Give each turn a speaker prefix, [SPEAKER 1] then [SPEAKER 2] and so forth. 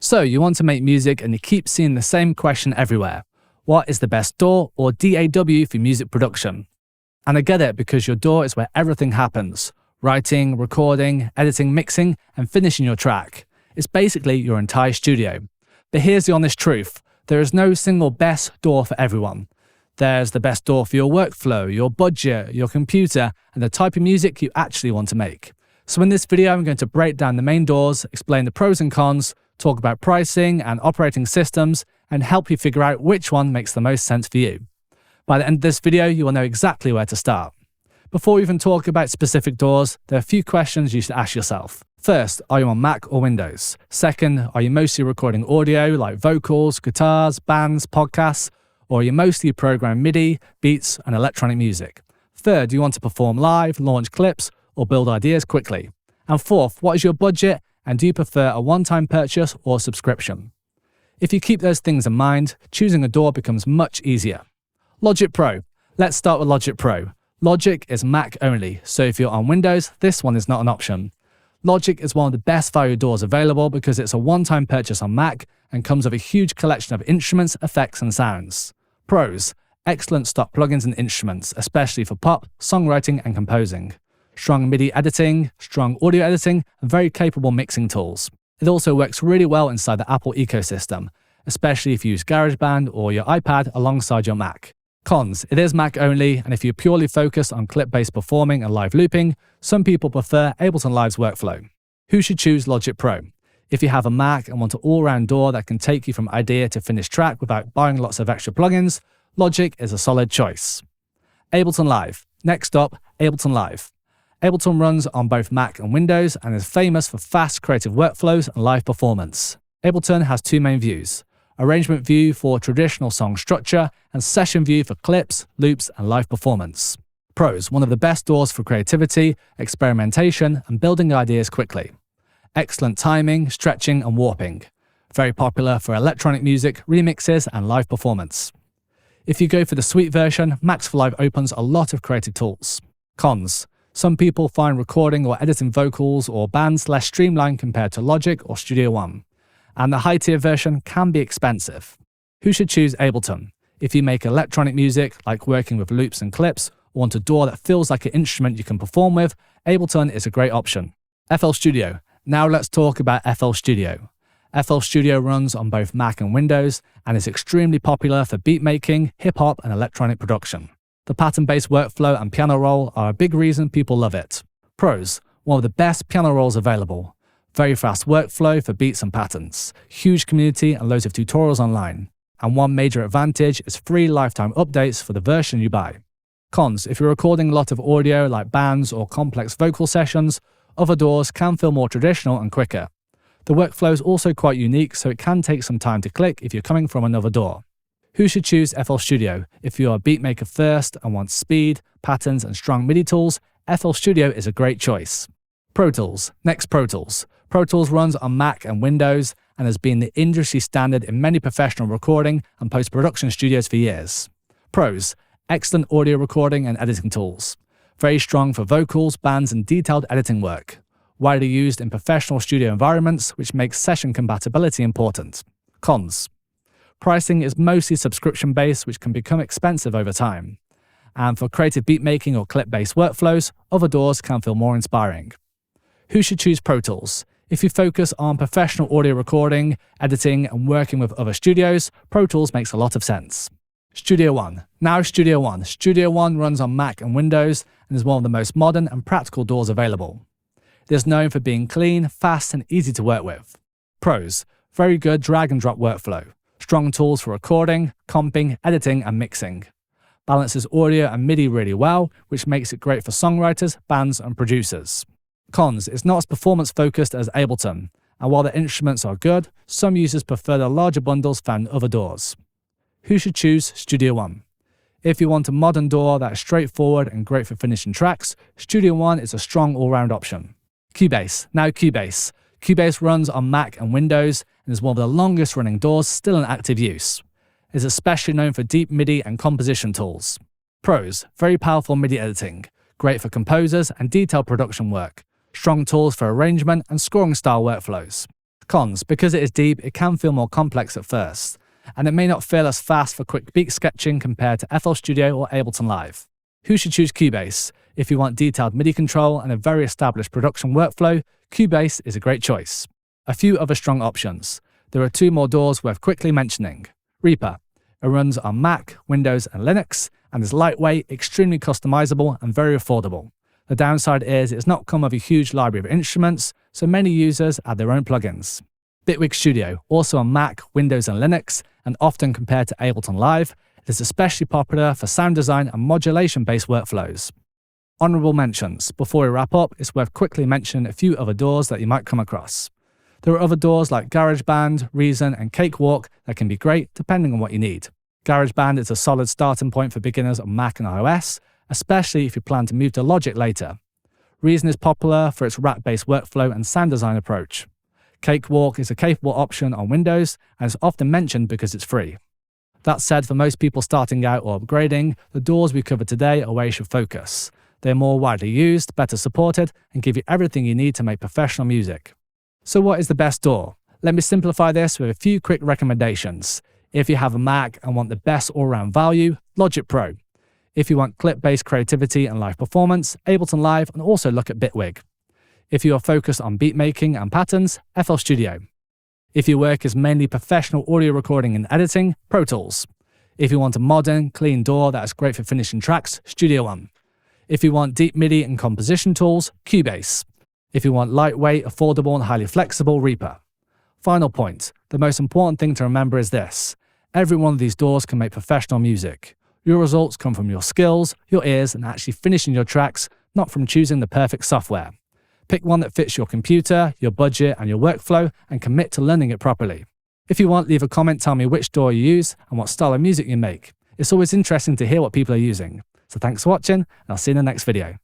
[SPEAKER 1] So you want to make music and you keep seeing the same question everywhere. What is the best DAW or DAW for music production? And I get it, because your DAW is where everything happens. Writing, recording, editing, mixing, and finishing your track. It's basically your entire studio. But here's the honest truth. There is no single best DAW for everyone. There's the best DAW for your workflow, your budget, your computer, and the type of music you actually want to make. So in this video, I'm going to break down the main DAWs, explain the pros and cons, talk about pricing and operating systems, and help you figure out which one makes the most sense for you. By the end of this video, you will know exactly where to start. Before we even talk about specific DAWs, there are a few questions you should ask yourself. First, are you on Mac or Windows? Second, are you mostly recording audio like vocals, guitars, bands, podcasts? Or are you mostly programming MIDI, beats, and electronic music? Third, do you want to perform live, launch clips, or build ideas quickly? And fourth, what is your budget, and do you prefer a one-time purchase or subscription? If you keep those things in mind, choosing a DAW becomes much easier. Logic Pro. Let's start with Logic Pro. Logic is Mac only, so if you're on Windows, this one is not an option. Logic is one of the best value DAWs available because it's a one-time purchase on Mac and comes with a huge collection of instruments, effects, and sounds. Pros. Excellent stock plugins and instruments, especially for pop, songwriting, and composing. Strong MIDI editing, strong audio editing, and very capable mixing tools. It also works really well inside the Apple ecosystem, especially if you use GarageBand or your iPad alongside your Mac. Cons. It is Mac only, and if you're purely focused on clip-based performing and live looping, some people prefer Ableton Live's workflow. Who should choose Logic Pro? If you have a Mac and want an all-round DAW that can take you from idea to finished track without buying lots of extra plugins, Logic is a solid choice. Ableton Live. Next up, Ableton Live. Ableton runs on both Mac and Windows and is famous for fast creative workflows and live performance. Ableton has two main views: arrangement view for traditional song structure and session view for clips, loops, and live performance. Pros. One of the best DAWs for creativity, experimentation, and building ideas quickly. Excellent timing, stretching, and warping. Very popular for electronic music, remixes, and live performance. If you go for the suite version, Max for Live opens a lot of creative tools. Cons. Some people find recording or editing vocals or bands less streamlined compared to Logic or Studio One. And the high-tier version can be expensive. Who should choose Ableton? If you make electronic music, like working with loops and clips, or want a DAW that feels like an instrument you can perform with, Ableton is a great option. FL Studio. Now let's talk about FL Studio. FL Studio runs on both Mac and Windows, and is extremely popular for beat making, hip-hop, and electronic production. The pattern-based workflow and piano roll are a big reason people love it. Pros. One of the best piano rolls available. Very fast workflow for beats and patterns, huge community and loads of tutorials online. And one major advantage is free lifetime updates for the version you buy. Cons. If you're recording a lot of audio like bands or complex vocal sessions, other DAWs can feel more traditional and quicker. The workflow is also quite unique, so it can take some time to click if you're coming from another DAW. Who should choose FL Studio? If you're a beatmaker first and want speed, patterns, and strong MIDI tools, FL Studio is a great choice. Pro Tools. Next, Pro Tools. Pro Tools runs on Mac and Windows and has been the industry standard in many professional recording and post-production studios for years. Pros. Excellent audio recording and editing tools. Very strong for vocals, bands, and detailed editing work. Widely used in professional studio environments, which makes session compatibility important. Cons. Pricing is mostly subscription-based, which can become expensive over time. And for creative beatmaking or clip-based workflows, other DAWs can feel more inspiring. Who should choose Pro Tools? If you focus on professional audio recording, editing, and working with other studios, Pro Tools makes a lot of sense. Studio One. Now Studio One. Studio One runs on Mac and Windows and is one of the most modern and practical DAWs available. It is known for being clean, fast, and easy to work with. Pros. Very good drag-and-drop workflow. Strong tools for recording, comping, editing, and mixing. Balances audio and MIDI really well, which makes it great for songwriters, bands, and producers. Cons. It's not as performance-focused as Ableton, and while the instruments are good, some users prefer the larger bundles found in other DAWs. Who should choose Studio One? If you want a modern DAW that is straightforward and great for finishing tracks, Studio One is a strong all-round option. Cubase. Now Cubase. Cubase runs on Mac and Windows and is one of the longest running DAWs still in active use. It is especially known for deep MIDI and composition tools. Pros. Very powerful MIDI editing, great for composers and detailed production work. Strong tools for arrangement and scoring style workflows. Cons: because it is deep, it can feel more complex at first, and it may not feel as fast for quick beat sketching compared to FL Studio or Ableton Live. Who should choose Cubase? If you want detailed MIDI control and a very established production workflow, Cubase is a great choice. A few other strong options. There are 2 more DAWs worth quickly mentioning. Reaper. It runs on Mac, Windows and Linux, and is lightweight, extremely customizable and very affordable. The downside is it's not come with a huge library of instruments, so many users add their own plugins. Bitwig Studio, also on Mac, Windows and Linux, and often compared to Ableton Live, it is especially popular for sound design and modulation-based workflows. Honourable mentions. Before we wrap up, it's worth quickly mentioning a few other DAWs that you might come across. There are other DAWs like GarageBand, Reason and Cakewalk that can be great depending on what you need. GarageBand is a solid starting point for beginners on Mac and iOS, especially if you plan to move to Logic later. Reason is popular for its rack-based workflow and sound design approach. Cakewalk is a capable option on Windows and is often mentioned because it's free. That said, for most people starting out or upgrading, the DAWs we covered today are where you should focus. They're more widely used, better supported, and give you everything you need to make professional music. So what is the best DAW? Let me simplify this with a few quick recommendations. If you have a Mac and want the best all-round value, Logic Pro. If you want clip-based creativity and live performance, Ableton Live, and also look at Bitwig. If you are focused on beat making and patterns, FL Studio. If your work is mainly professional audio recording and editing, Pro Tools. If you want a modern, clean DAW that is great for finishing tracks, Studio One. If you want deep MIDI and composition tools, Cubase. If you want lightweight, affordable and highly flexible, Reaper. Final point, the most important thing to remember is this. Every one of these DAWs can make professional music. Your results come from your skills, your ears and actually finishing your tracks, not from choosing the perfect software. Pick one that fits your computer, your budget and your workflow and commit to learning it properly. If you want, leave a comment, tell me which DAW you use and what style of music you make. It's always interesting to hear what people are using. So thanks for watching and I'll see you in the next video.